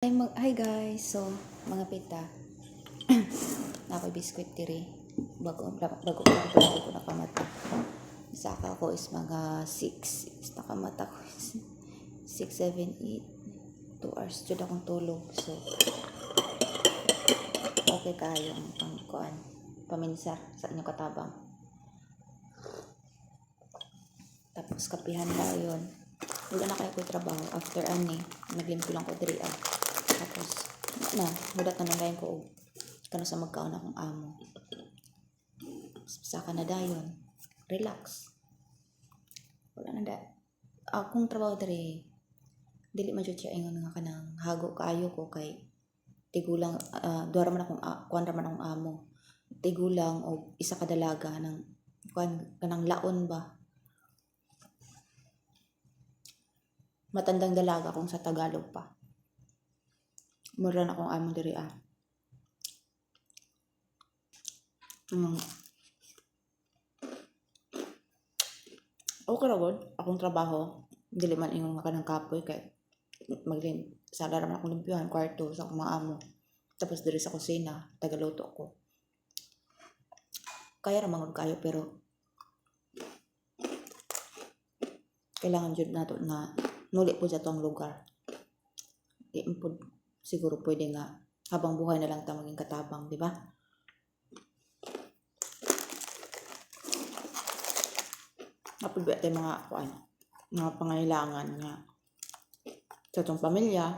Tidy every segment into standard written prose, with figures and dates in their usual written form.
Hi guys. So, mga pita. Nakoy biskwit diri. Bago ko nakamata. Saka ko is mga 6 nakamata ko is 6, 7, 8 2 hours jud akong tulog. So, okay tayo ang pangkuan. Paminsar sa inyong katabang. Tapos kapihan dayon. Wala na kayo ko trabaho after naglimpo lang ko diri Tapos hudat na lang ko kano sa magkaon akong amo. Saka na dayon. Relax. Wala na da. Akong trabaho diri dili man jud siya ingon nga kanang hago kaayo ko kay tigulang duha man akong kuan ra man akong amo. Tigulang og isa ka dalaga ng kuan kanang laon ba. Matandang dalaga kung sa Tagalog pa. Mura na akong amo diri Okay ra gud akong trabaho. Dili man ingon nga kanang kapoy kay sala ra man akong limpyuhan kwarto sa akong mga amo. Tapos diri sa kusina tagaluto ko. Kaya ra man kayo pero kailangan jud nato na muli po sa tong lugar. Siguro pwede nga habang buhay na lang ta maging katabang, di ba? Napud ba tayo mga pangailangan nga sa tong pamilya.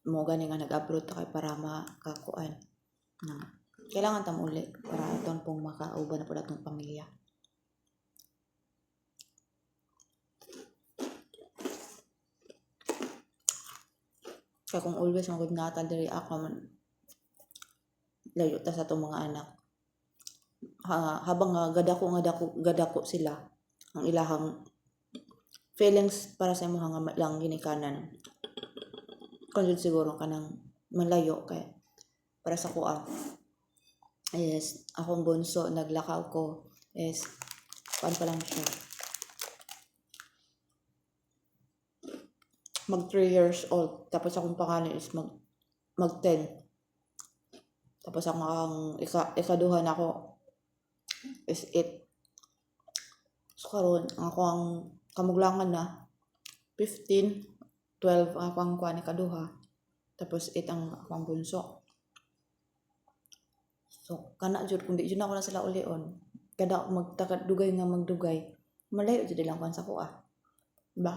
Mo gani nga nag-upload ta kay para makakuan na kailangan ta uli para aton pong makauban na pud atong pamilya. Kaya kung always magugnatal diri ako man layo ta sa atong mga anak. Habang gadako sila ang ilahang feelings para sa imo nga lang ginikanan. Kung siguro kanang malayo kay para sa kuha. Yes, akong bunso naglakaw ko is kuan pa lang siya. Mag 3 years old. Tapos akong pangalan is mag 10. Tapos ang ikaduha na ako is 8. So karon ako ang kamuglangan na 15, 12 ako ang kuan ikaduha. Tapos 8 ang akong bunso. So kana jud kung di jud ako na sila ulion. Kada magdugay malayo jud lang kuan sa kuha. Diba?